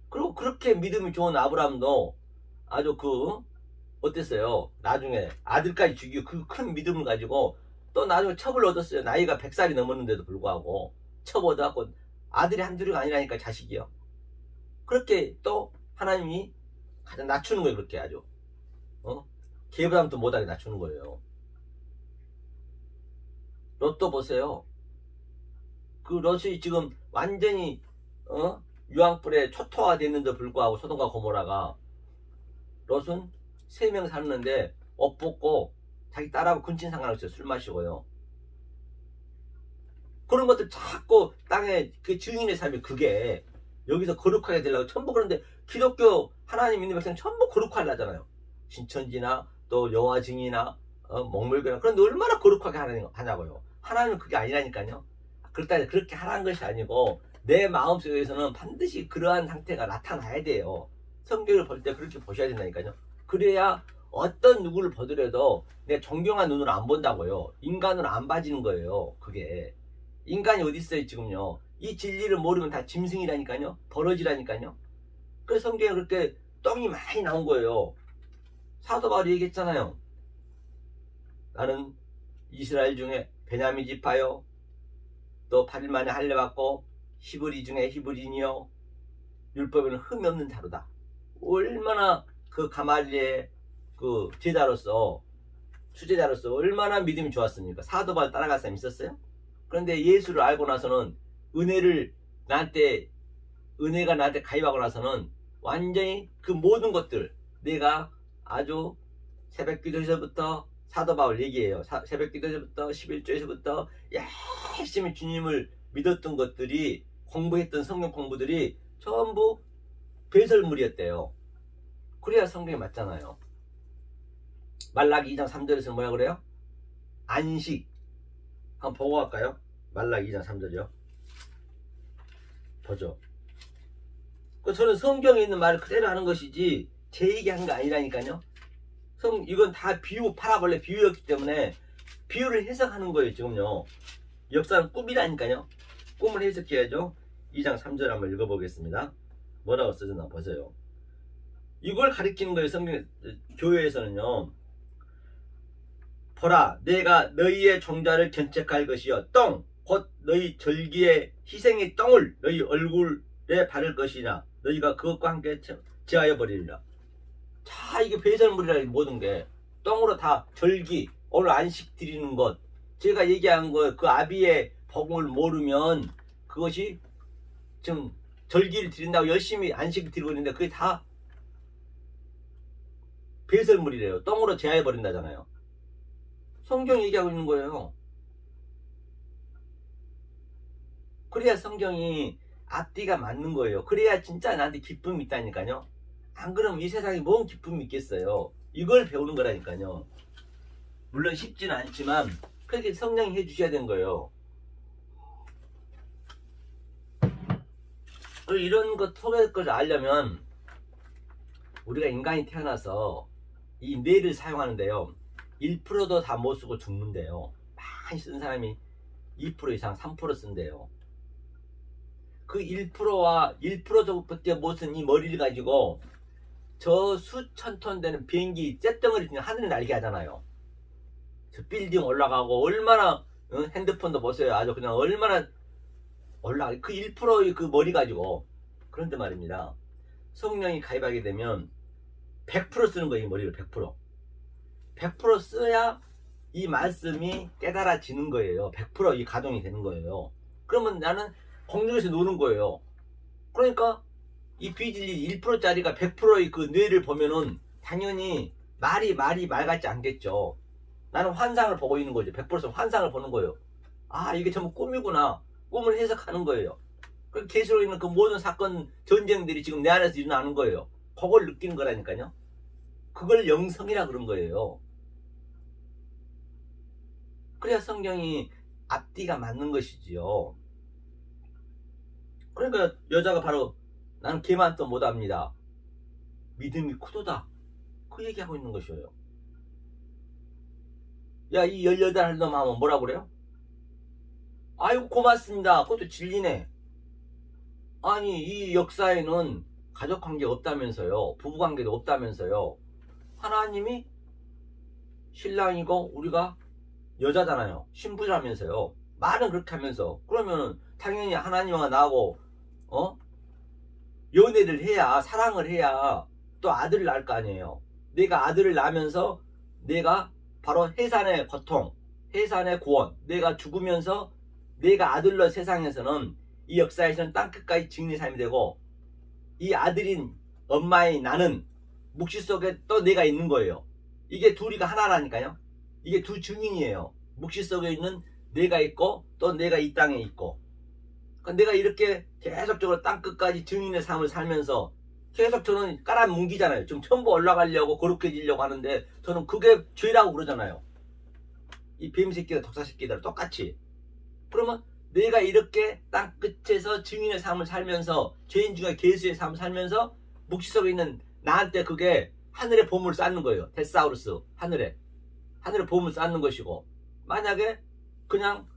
그리고 그렇게 믿음이 좋은 아브라함도 아주 어땠어요? 나중에 아들까지 죽이고 그 큰 믿음을 가지고 또 나중에 첩을 얻었어요. 나이가 100살이 넘었는데도 불구하고 첩 얻어갖고 아들이 한둘이가 아니라니까 자식이요. 그렇게 또 하나님이 가장 낮추는 거예요. 그렇게 아주 개보다도 못하게 낮추는 거예요. 롯도 보세요. 그 롯이 지금 완전히 유황불에 초토화 됐는데 불구하고 소돔과 고모라가 롯은 3명 살았는데 옷 벗고 자기 딸하고 근친 상관없어요. 술 마시고요. 그런 것들 자꾸 땅에 그 증인의 삶이 그게 여기서 거룩하게 되려고 전부. 그런데 기독교 하나님 믿는 백성 전부 거룩하게 하잖아요. 신천지나 또 여호와 증인이나 목물교나. 그런데 얼마나 거룩하게 하냐고요. 하나님은 그게 아니라니까요. 그렇다 그렇게 하라는 것이 아니고 내 마음속에서는 반드시 그러한 상태가 나타나야 돼요. 성경을 볼 때 그렇게 보셔야 된다니까요. 그래야 어떤 누구를 보더라도 내 존경한 눈으로 안 본다고요. 인간으로 안 봐지는 거예요. 그게 인간이 어디 있어요 지금요. 이 진리를 모르면 다 짐승이라니까요. 버러지라니까요. 그래서 성경에 그렇게 똥이 많이 나온 거예요. 사도 바울이 얘기했잖아요. 나는 이스라엘 중에 베냐민 지파요, 또 8일 만에 할례 받고 히브리 중에 히브리인이요, 율법에는 흠이 없는 자로다. 얼마나 그 가말리의 그 제자로서, 수제자로서 얼마나 믿음이 좋았습니까? 사도 바울 따라갈 사람이 있었어요? 그런데 예수를 알고 나서는, 은혜가 나한테 가입하고 나서는 완전히 그 모든 것들, 내가 아주 새벽 기도에서부터, 사도 바울 얘기해요. 새벽 기도에서부터 11조에서부터 열심히 주님을 믿었던 것들이, 공부했던 성경 공부들이 전부 배설물이었대요. 그래야 성경이 맞잖아요. 말라기 2장 3절에서 뭐라 그래요? 안식. 한번 보고 갈까요? 말라기 2장 3절이요. 보죠. 저는 성경에 있는 말을 그대로 하는 것이지 제 얘기한 거 아니라니까요. 이건 다 파라볼레 비유였기 때문에 비유를 해석하는 거예요. 지금요, 역사는 꿈이라니까요. 꿈을 해석해야죠. 2장 3절 한번 읽어보겠습니다. 뭐라고 써졌나 보세요. 이걸 가리키는 거예요. 성경 교회에서는요. 보라, 내가 너희의 종자를 견책할 것이요, 똥 곧 너희 절기의 희생의 똥을 너희 얼굴에 바를 것이나 너희가 그것과 함께 제하여 버리리라. 자, 이게 배설물이라. 모든 게 똥으로 다, 절기, 오늘 안식 드리는 것, 제가 얘기한 거, 그 아비의 복음을 모르면 그것이 지금 절기를 드린다고 열심히 안식을 드리고 있는데 그게 다 배설물이래요. 똥으로 제하여 버린다잖아요. 성경이 얘기하고 있는 거예요. 그래야 성경이 앞뒤가 맞는 거예요. 그래야 진짜 나한테 기쁨이 있다니까요. 안 그러면 이 세상에 뭔 기쁨이 있겠어요. 이걸 배우는 거라니까요. 물론 쉽지는 않지만 그렇게 성령이 해주셔야 되는 거예요. 이런 것, 속의 것을 알려면 우리가 인간이 태어나서 이 뇌를 사용하는데요, 1%도 다 못 쓰고 죽는데요. 많이 쓴 사람이 2% 이상, 3% 쓴대요. 그 1%와 1%밖에 못 쓴 이 머리를 가지고 저 수천 톤 되는 비행기 쇳덩어리 그냥 하늘을 날게 하잖아요. 저 빌딩 올라가고 얼마나, 핸드폰도 보세요. 아주 그냥 얼마나 올라가, 그 1%의 그 머리 가지고. 그런데 말입니다, 성령이 가입하게 되면 100% 쓰는 거예요. 이 머리를 100% 써야 이 말씀이 깨달아지는 거예요. 100% 이 가동이 되는 거예요. 그러면 나는 공중에서 노는 거예요. 그러니까 이 비진리 1%짜리가 100%의 그 뇌를 보면은 당연히 말이 말 같지 않겠죠. 나는 환상을 보고 있는 거죠. 100% 환상을 보는 거예요. 아, 이게 전부 꿈이구나. 꿈을 해석하는 거예요. 그 계시록에 있는 그 모든 사건, 전쟁들이 지금 내 안에서 일어나는 거예요. 그걸 느끼는 거라니까요. 그걸 영성이라 그런 거예요. 그래야 성경이 앞뒤가 맞는 것이지요. 그러니까 여자가 바로, 나는 걔만 또 못합니다, 믿음이 크도다, 그 얘기하고 있는 것이에요. 야, 이 18살 놈 하면 뭐라 그래요? 아이고 고맙습니다. 그것도 진리네. 아니, 이 역사에는 가족관계 없다면서요. 부부관계도 없다면서요. 하나님이 신랑이고 우리가 여자잖아요. 신부라면서요. 말은 그렇게 하면서. 그러면은 당연히 하나님과 나하고 연애를 해야, 사랑을 해야 또 아들을 낳을 거 아니에요. 내가 아들을 낳으면서 내가 바로 해산의 고통, 해산의 구원, 내가 죽으면서 내가 아들로 세상에서는, 이 역사에서는 땅끝까지 증인의 삶이 되고, 이 아들인 엄마의 나는 묵시 속에 또 내가 있는 거예요. 이게 둘이가 하나라니까요. 이게 두 증인이에요. 묵시 속에 있는 내가 있고 또 내가 이 땅에 있고. 그러니까 내가 이렇게 계속적으로 땅끝까지 증인의 삶을 살면서 계속 저는 깔아뭉기잖아요. 지금 전부 올라가려고 거룩해지려고 하는데 저는 그게 죄라고 그러잖아요. 이 뱀새끼들, 독사새끼들 똑같이. 그러면 내가 이렇게 땅끝에서 증인의 삶을 살면서, 죄인 중에 괴수의 삶을 살면서 묵시 속에 있는 나한테 그게 하늘의 보물을 쌓는 거예요. 데사우루스, 하늘의 보물을 쌓는 것이고, 만약에 그냥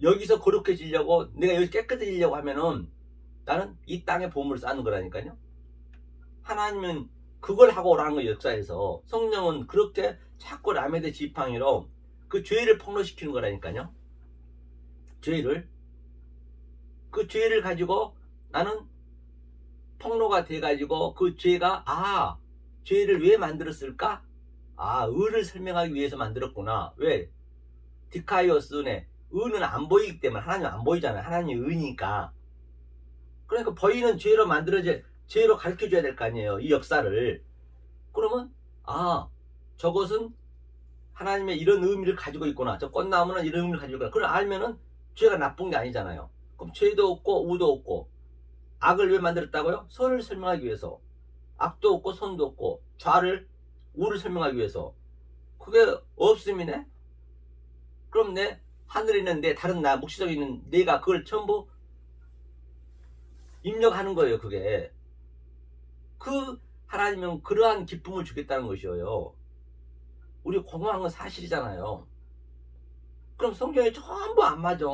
여기서 거룩해지려고, 내가 여기 깨끗해지려고 하면은 나는 이 땅에 보물을 쌓는 거라니까요. 하나님은 그걸 하고 오라는 거예요. 역사에서 성령은 그렇게 자꾸 라메데 지팡이로 그 죄를 폭로시키는 거라니까요. 죄를. 그 죄를 가지고 나는 폭로가 돼가지고 그 죄가 죄를 왜 만들었을까? 의를 설명하기 위해서 만들었구나. 왜? 디카이오스네. 의는 안 보이기 때문에 하나님 안 보이잖아요. 하나님이 의니까. 그러니까 보이는 죄로 만들어져 죄로 가르쳐줘야 될 거 아니에요. 이 역사를. 그러면 저것은 하나님의 이런 의미를 가지고 있구나. 저 꽃나무는 이런 의미를 가지고 있구나. 그걸 알면은 죄가 나쁜 게 아니잖아요. 그럼 죄도 없고 우도 없고 악을 왜 만들었다고요? 선을 설명하기 위해서. 악도 없고 선도 없고 좌를 우를 설명하기 위해서. 그게 없음이네? 그럼 내 하늘에 있는 내 다른 나 묵시적에 있는 내가 그걸 전부 입력하는 거예요. 그게 그 하나님은 그러한 기쁨을 주겠다는 것이에요. 우리 공허한 건 사실이잖아요. 그럼 성경에 전부 안 맞아.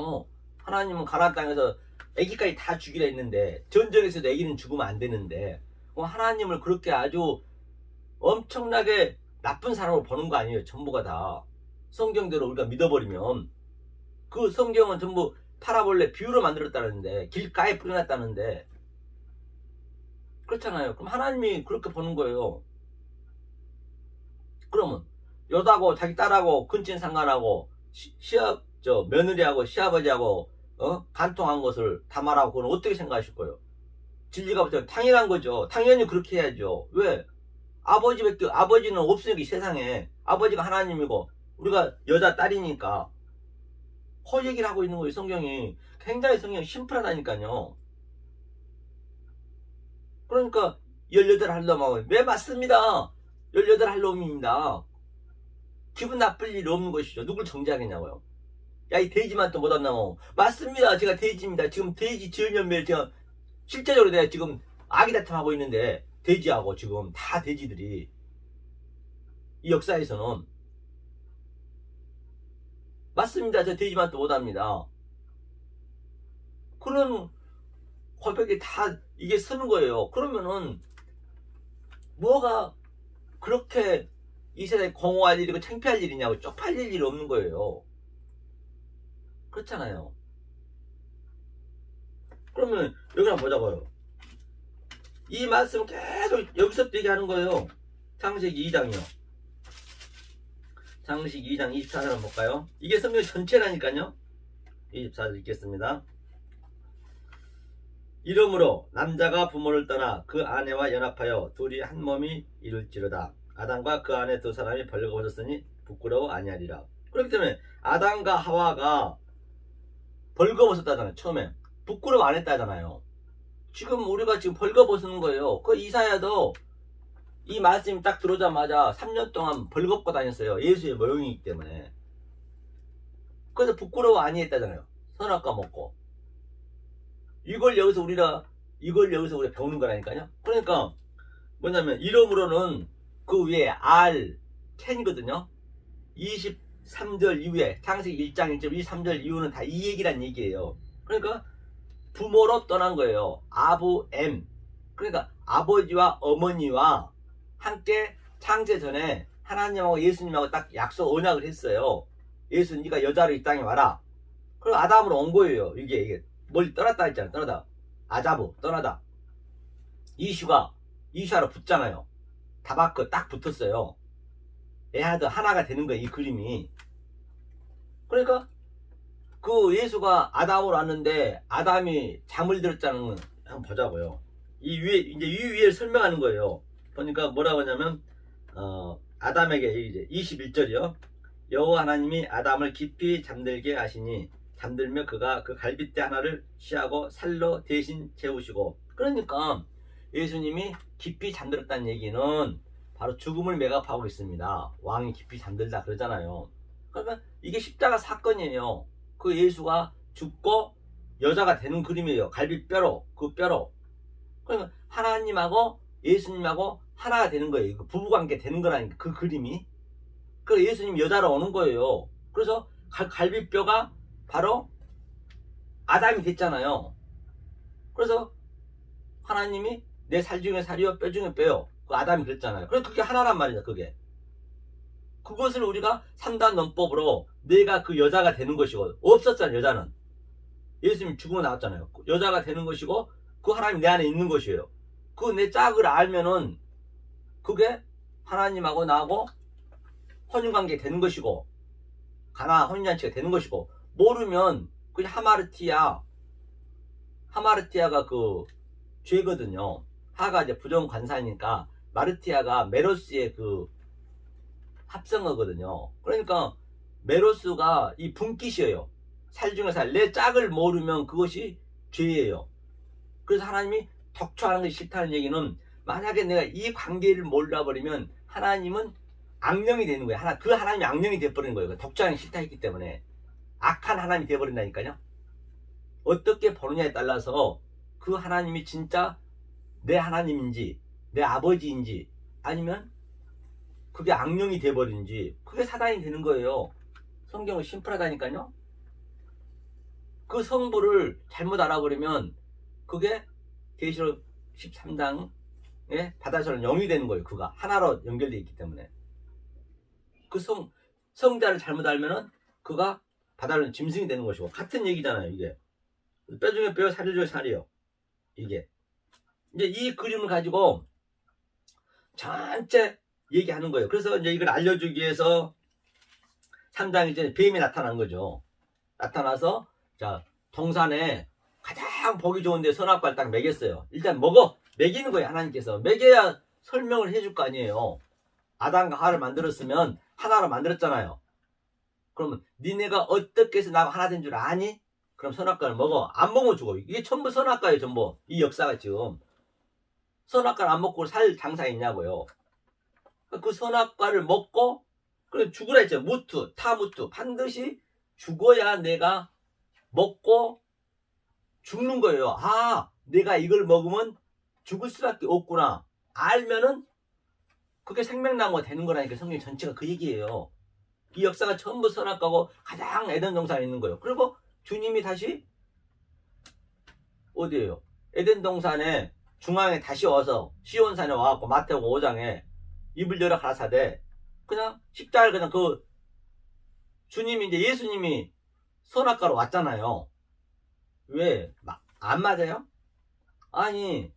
하나님은 가나안 땅에서 아기까지 다 죽이라 했는데 전쟁에서도 아기는 죽으면 안 되는데 하나님을 그렇게 아주 엄청나게 나쁜 사람으로 보는 거 아니에요. 전부가 다 성경대로 우리가 믿어버리면 그 성경은 전부 파라볼레 비유로 만들었다는데 길가에 뿌려놨다는데 그렇잖아요. 그럼 하나님이 그렇게 보는 거예요. 그러면 여자고 자기 딸하고 근친 상간하고 시합 며느리하고 시아버지하고 간통한 것을 담아라고 그건 어떻게 생각하실 거예요? 진리가 붙으면 당연한 거죠. 당연히 그렇게 해야죠. 왜? 아버지는 없으니까 이 세상에 아버지가 하나님이고 우리가 여자 딸이니까 그 얘기를 하고 있는 거예요. 성경이 굉장히 성경이 심플하다니까요. 그러니까 18할 놈하고 왜 맞습니다. 18할 놈입니다. 기분 나쁠 일 없는 것이죠. 누굴 정죄하겠냐고요. 야, 이 돼지만 또 못한다고. 맞습니다. 제가 돼지입니다. 지금 돼지 지은연멸 제가 실제적으로 내가 지금 아기다툼하고 있는데 돼지하고 지금 다 돼지들이 이 역사에서는 맞습니다. 저 돼지만 또 못합니다. 그런 고백이 다 이게 서는 거예요. 그러면은 뭐가 그렇게 이 세상에 공허할 일이고 창피할 일이냐고 쪽팔릴 일이 없는 거예요. 그렇잖아요. 그러면 여기 한번 보자고요. 이 말씀 계속 여기서부터 얘기하는 거예요. 창세기 2장이요. 창세기 2장 24절 한번 볼까요? 이게 성경 전체라니까요. 24절 읽겠습니다. 이러므로 남자가 부모를 떠나 그 아내와 연합하여 둘이 한 몸이 이룰지로다. 아담과 그 아내 두 사람이 벌거벗었으니 부끄러워 아니하리라. 그렇기 때문에 아담과 하와가 벌거벗었다잖아요. 처음에 부끄러워 안 했다잖아요. 지금 우리가 지금 벌거벗는 거예요. 그 이사야도 이 말씀이 딱 들어오자마자 3년 동안 벌겁고 다녔어요. 예수의 모형이기 때문에. 그래서 부끄러워 아니했다잖아요. 선악과 먹고. 이걸 여기서 우리가 배우는 거라니까요. 그러니까 뭐냐면 이름으로는 그 위에 캔이거든요. 23절 이후에 창세기 1장 1절 23절 이후는 다 이 얘기란 얘기예요. 그러니까 부모로 떠난 거예요. 아부엠. 그러니까 아버지와 어머니와 함께 창세 전에 하나님하고 예수님하고 딱 약속 언약을 했어요. 예수 네가 여자로 이 땅에 와라. 그리고 아담으로 온 거예요. 이게 멀리 떠났다 했잖아. 떠나다. 아자부 떠나다. 이슈하로 붙잖아요. 다바크 딱 붙었어요. 에하드 하나가 되는 거예요. 이 그림이. 그러니까 그 예수가 아담으로 왔는데 아담이 잠을 들었다는 건 한번 보자고요. 이 위에 설명하는 거예요. 보니까 뭐라고 하냐면 아담에게 이제 21절이요. 여호와 하나님이 아담을 깊이 잠들게 하시니 잠들며 그가 그 갈빗대 하나를 취하고 살로 대신 재우시고. 그러니까 예수님이 깊이 잠들었다는 얘기는 바로 죽음을 매갑하고 있습니다. 왕이 깊이 잠들다 그러잖아요. 그러면 이게 십자가 사건이에요. 그 예수가 죽고 여자가 되는 그림이에요. 갈빗뼈로 그 뼈로. 그러면 하나님하고 예수님하고 하나가 되는 거예요. 그 부부관계 되는 거라니까 그 그림이. 그래서 예수님 여자로 오는 거예요. 그래서 갈빗뼈가 바로 아담이 됐잖아요. 그래서 하나님이 내 살 중에 살이요 뼈 중에 뼈요. 그 아담이 그랬잖아요. 그래서 그게 하나란 말이죠. 그게 그것을 우리가 3단 논법으로 내가 그 여자가 되는 것이고, 없었잖아요. 여자는 예수님 죽으면 나왔잖아요. 여자가 되는 것이고 그 하나님 내 안에 있는 것이에요. 그 내 짝을 알면은 그게 하나님하고 나하고 혼인관계 되는 것이고 가나 혼인잔치가 되는 것이고, 모르면 그냥 하마르티아가 그 죄거든요. 하가 이제 부정관사니까 마르티아가 메로스의 그 합성어거든요. 그러니까 메로스가 이 분깃이에요. 살 중에 살. 내 짝을 모르면 그것이 죄예요. 그래서 하나님이 덕초하는 것이 싫다는 얘기는, 만약에 내가 이 관계를 몰라버리면 하나님은 악령이 되는 거예요. 그 하나님이 악령이 되어버리는 거예요. 덕초하는 게 싫다 했기 때문에 악한 하나님이 되어버린다니까요. 어떻게 보느냐에 따라서 그 하나님이 진짜 내 하나님인지 내 아버지인지 아니면 그게 악령이 돼버린지, 그게 사단이 되는 거예요. 성경은 심플하다니까요. 그 성부를 잘못 알아버리면 그게 계시록 13장에 바다처럼 영이 되는 거예요. 그가 하나로 연결되어 있기 때문에. 그 성자를 잘못 알면은 그가 바다로 짐승이 되는 것이고, 같은 얘기잖아요. 이게 뼈 중에 뼈, 살 중에 살이요. 이게 이제 이 그림을 가지고 전체 얘기하는 거예요. 그래서 이제 이걸 알려주기 위해서 3장 이제 뱀이 나타난 거죠. 나타나서 자, 동산에 가장 보기 좋은데 선악과를 딱 먹였어요. 일단 먹이는 거예요. 하나님께서 먹여야 설명을 해줄 거 아니에요. 아담과 하와를 만들었으면 하나로 만들었잖아요. 그러면 니네가 어떻게 해서 나하고 하나 된 줄 아니? 그럼 선악과를 먹어. 안 먹으면 죽어. 이게 전부 선악과예요. 전부 이 역사가 지금 선악과를 안 먹고 살 장사 있냐고요. 그 선악과를 먹고 그래 죽으라 했죠. 타무투 반드시 죽어야 내가 먹고 죽는 거예요. 아, 내가 이걸 먹으면 죽을 수밖에 없구나 알면은 그게 생명나무가 되는 거라니까. 성경 전체가 그 얘기예요. 이 역사가 전부 선악과고 가장 에덴 동산에 있는 거예요. 그리고 주님이 다시 어디에요? 에덴 동산에 중앙에 다시 와서 시온산에 와갖고 마태복음 5장에 입을 열어 가라사대 그냥 십자가를 그냥 그 주님이 이제 예수님이 선악과로 왔잖아요. 왜? 안 맞아요? 아니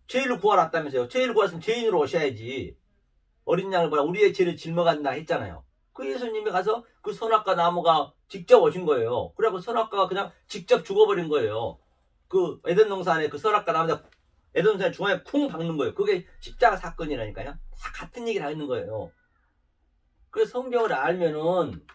죄인을 구하러 왔다면서요. 죄인을 구했으면 죄인으로 오셔야지. 어린 양을 보라 우리의 죄를 짊어간다 했잖아요. 그 예수님이 가서 그 선악과 나무가 직접 오신 거예요. 그래갖고 선악과가 그냥 직접 죽어버린 거예요. 그 에덴 동산에 그 선악과 나무가 에덴 동산 중앙에 쿵 박는 거예요. 그게 십자가 사건이라니까요. 다 같은 얘기를 하는 거예요. 그래서 성경을 알면은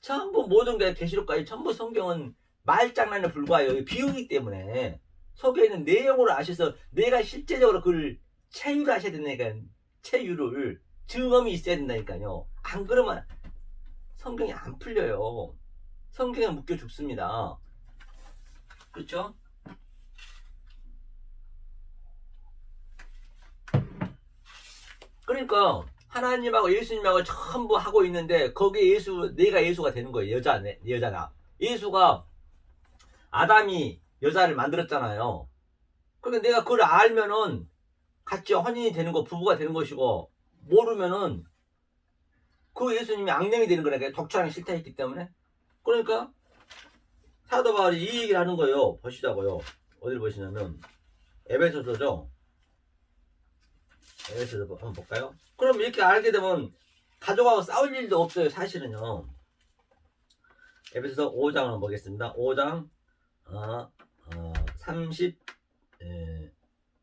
전부 모든 게 계시록까지 전부 성경은 말장난에 불과해요. 비유이기 때문에 속에 있는 내용으로 아셔서 내가 실제적으로 그걸 체유를 하셔야 된다니까요. 체유를 증언이 있어야 된다니까요. 안 그러면 성경이 안 풀려요. 성경에 묶여 죽습니다. 그렇죠? 그러니까 하나님하고 예수님하고 전부 하고 있는데 거기에 내가 예수가 되는 거예요. 여자가. 예수가 아담이 여자를 만들었잖아요. 그러니까 내가 그걸 알면은 같이 혼인이 되는 거, 부부가 되는 것이고, 모르면은 그 예수님이 악령이 되는 거라니까. 독촉하기 싫다 했기 때문에. 그러니까 사도 바울이 이 얘기를 하는 거예요. 보시자고요. 어디를 보시냐면 에베소서죠. 에베소서 한번 볼까요? 그럼 이렇게 알게 되면 가족하고 싸울 일도 없어요. 사실은요. 에베소서 5장을 한번 보겠습니다. 5장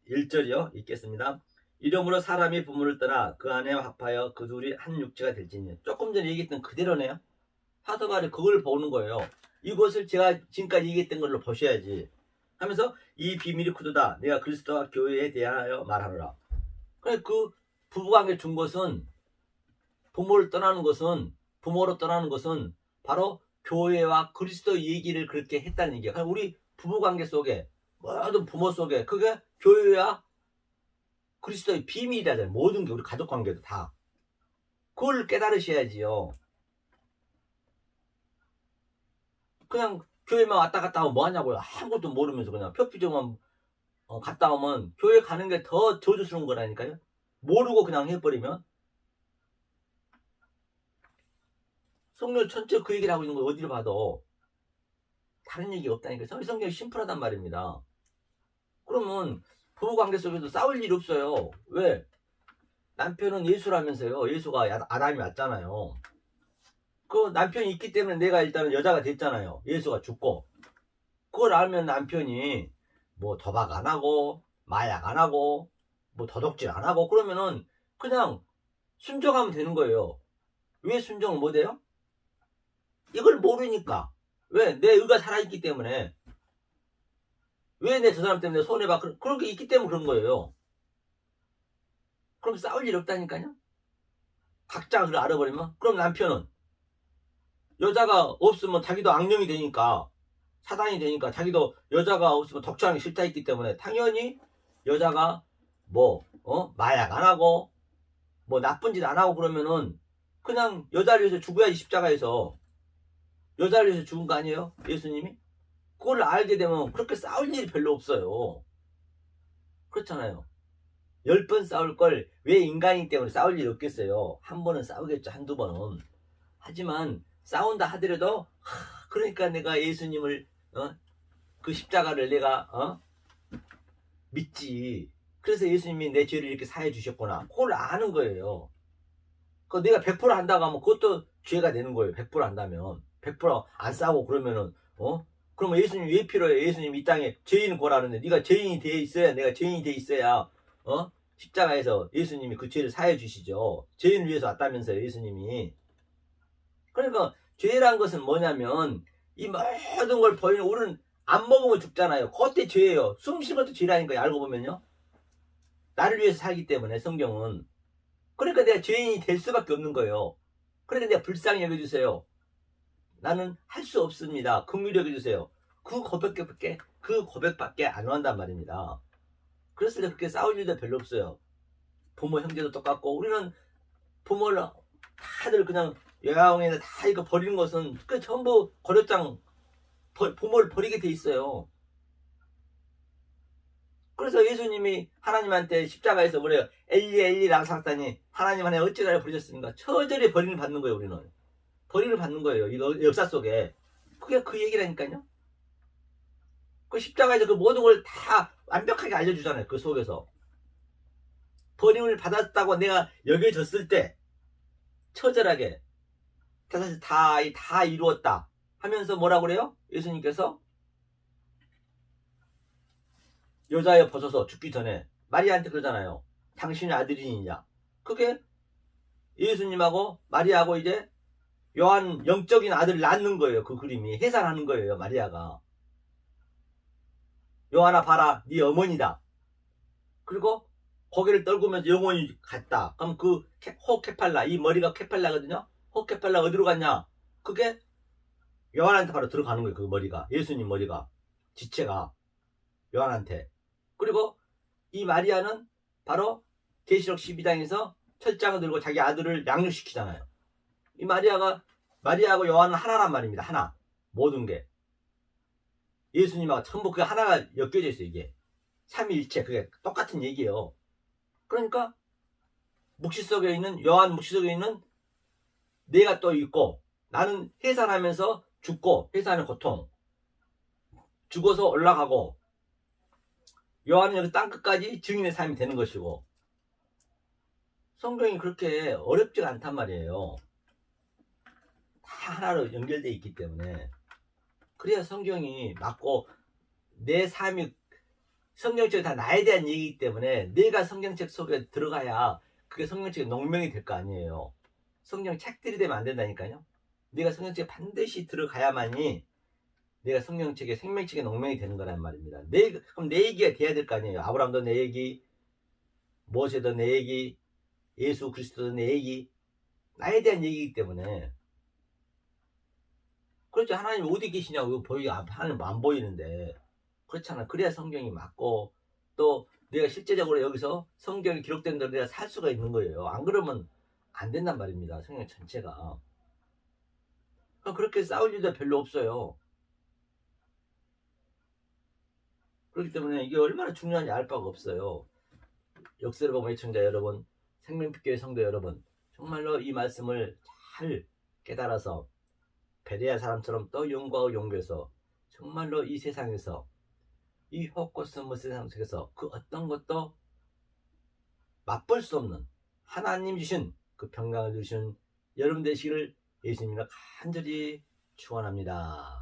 31절이요. 읽겠습니다. 이러므로 사람이 부모를 떠나 그 아내와 합하여 그 둘이 한 육체가 될지니. 조금 전에 얘기했던 그대로네요. 사도 바울이 그걸 보는 거예요. 이것을 제가 지금까지 얘기했던 걸로 보셔야지 하면서 이 비밀이 크도다. 내가 그리스도와 교회에 대하여 말하노라. 그래 그 부부관계 준 것은 부모로 떠나는 것은 바로 교회와 그리스도 얘기를 그렇게 했다는 얘기야. 우리 부부관계 속에 모든 부모 속에 그게 교회와 그리스도의 비밀이라잖아요. 모든 게 우리 가족관계도 다. 그걸 깨달으셔야지요. 그냥 교회만 왔다 갔다 하면 뭐하냐고요. 아무것도 모르면서 그냥 표피점만 갔다 오면 교회 가는 게 더 저주스러운 거라니까요. 모르고 그냥 해버리면. 성경 전체 그 얘기를 하고 있는 거 어디를 봐도 다른 얘기가 없다니까. 성경이 심플하단 말입니다. 그러면 부부관계 속에도 싸울 일 없어요. 왜? 남편은 예수라면서요. 예수가 아담이 맞잖아요. 그 남편이 있기 때문에 내가 일단은 여자가 됐잖아요. 예수가 죽고. 그걸 알면 남편이 뭐 도박 안 하고 마약 안 하고 뭐 도둑질 안 하고 그러면은 그냥 순종하면 되는 거예요. 왜 순종을 못해요? 이걸 모르니까. 왜? 내 의가 살아있기 때문에. 왜 내 저 사람 때문에 손해봐? 그런 게 있기 때문에 그런 거예요. 그럼 싸울 일 없다니까요? 각자 그걸 알아버리면? 그럼 남편은 여자가 없으면 자기도 악령이 되니까 사단이 되니까 자기도 여자가 없으면 독촉하는 게 싫다 했기 때문에 당연히 여자가 뭐 마약 안 하고 뭐 나쁜 짓 안 하고 그러면은 그냥 여자를 위해서 죽어야지. 십자가에서 여자를 위해서 죽은 거 아니에요? 예수님이? 그걸 알게 되면 그렇게 싸울 일이 별로 없어요. 그렇잖아요. 10번 싸울 걸 왜 인간이기 때문에 싸울 일이 없겠어요. 한 번은 싸우겠죠. 한두 번은. 하지만 싸운다 하더라도 그러니까 내가 예수님을 그 십자가를 내가 믿지. 그래서 예수님이 내 죄를 이렇게 사해 주셨구나. 그걸 아는 거예요. 그 내가 100% 한다고 하면 그것도 죄가 되는 거예요. 100% 한다면. 100%안 싸우고 그러면은 그러면 예수님 왜 필요해? 예수님 이 땅에 죄인은 고라는데 네가 죄인이 돼 있어야 내가 죄인이 돼 있어야 십자가에서 예수님이 그 죄를 사해 주시죠. 죄인을 위해서 왔다면서요. 예수님이. 그러니까 죄란 것은 뭐냐면 이 모든 걸 버리는 우리는 안 먹으면 죽잖아요. 그것도 죄예요. 숨 쉬는 것도 죄라니까요. 알고 보면요. 나를 위해서 살기 때문에 성경은. 그러니까 내가 죄인이 될 수밖에 없는 거예요. 그러니까 내가 불쌍히 여겨주세요. 나는 할 수 없습니다. 긍휼히 여겨주세요. 그 고백밖에 안 한단 말입니다. 그래서 그렇게 싸울 일도 별로 없어요. 부모 형제도 똑같고 우리는 부모를 다들 그냥 요양원에 다 이거 버리는 것은 그 전부 고려장 부모를 버리게 돼 있어요. 그래서 예수님이 하나님한테 십자가에서 뭐래요? 엘리 엘리 람삭다니 하나님 안에 어찌 나를 버리셨습니까? 처절히 버림을 받는 거예요. 우리는 버림을 받는 거예요. 이거 역사 속에 그게 그 얘기라니까요. 그 십자가에서 그 모든 걸 다 완벽하게 알려주잖아요. 그 속에서 버림을 받았다고 내가 여겨졌을 때 처절하게 다 이루었다 하면서 뭐라 그래요? 예수님께서 여자여 벗어서 죽기 전에 마리아한테 그러잖아요. 당신의 아들이니냐. 그게 예수님하고 마리아하고 이제 요한 영적인 아들을 낳는 거예요. 그 그림이 해산하는 거예요. 마리아가. 요한아 봐라 네 어머니다. 그리고 고개를 떨구면서 영혼이 갔다. 그럼 그 호케팔라 이 머리가 케팔라거든요. 호케팔라 어디로 갔냐. 그게 요한한테 바로 들어가는 거예요. 그 머리가 예수님 머리가 지체가 요한한테. 그리고 이 마리아는 바로 계시록 12장에서 철장을 들고 자기 아들을 양육시키잖아요. 이 마리아하고 요한은 하나란 말입니다. 하나. 모든 게. 예수님하고 전부 그 하나가 엮여져 있어요. 이게. 삼위일체. 그게 똑같은 얘기예요. 그러니까 묵시 속에 있는 요한 묵시 속에 있는 내가 또 있고 나는 해산하면서 죽고 해산의 고통 죽어서 올라가고 요한은 여기 땅끝까지 증인의 삶이 되는 것이고 성경이 그렇게 어렵지가 않단 말이에요. 다 하나로 연결되어 있기 때문에 그래야 성경이 맞고 내 삶이 성경책이 다 나에 대한 얘기이기 때문에 내가 성경책 속에 들어가야 그게 성경책의 농명이 될 거 아니에요. 성경책들이 되면 안 된다니까요. 내가 성경책에 반드시 들어가야만이 내가 성경책의 생명책의 농명이 되는 거란 말입니다. 그럼 내 얘기가 돼야 될 거 아니에요. 아브라함도 내 얘기, 모세도 내 얘기, 예수 그리스도도 내 얘기, 나에 대한 얘기이기 때문에. 그렇죠. 하나님 어디 계시냐고 하나님 안 보이는데. 그렇잖아. 그래야 성경이 맞고 또 내가 실제적으로 여기서 성경이 기록된 대로 내가 살 수가 있는 거예요. 안 그러면 안 된단 말입니다. 성경 전체가. 그렇게 싸울 일도 별로 없어요. 그렇기 때문에 이게 얼마나 중요한지 알 바가 없어요. 역사를 보면 애청자 여러분, 생명빛교회 성도 여러분, 정말로 이 말씀을 잘 깨달아서 베레아 사람처럼 또 용과하고 용교해서 정말로 이 세상에서 이 헛것스무 세상 속에서 그 어떤 것도 맛볼 수 없는 하나님 주신 그 평강을 주시는 여러분 되시기를 예수님이라 간절히 축원합니다.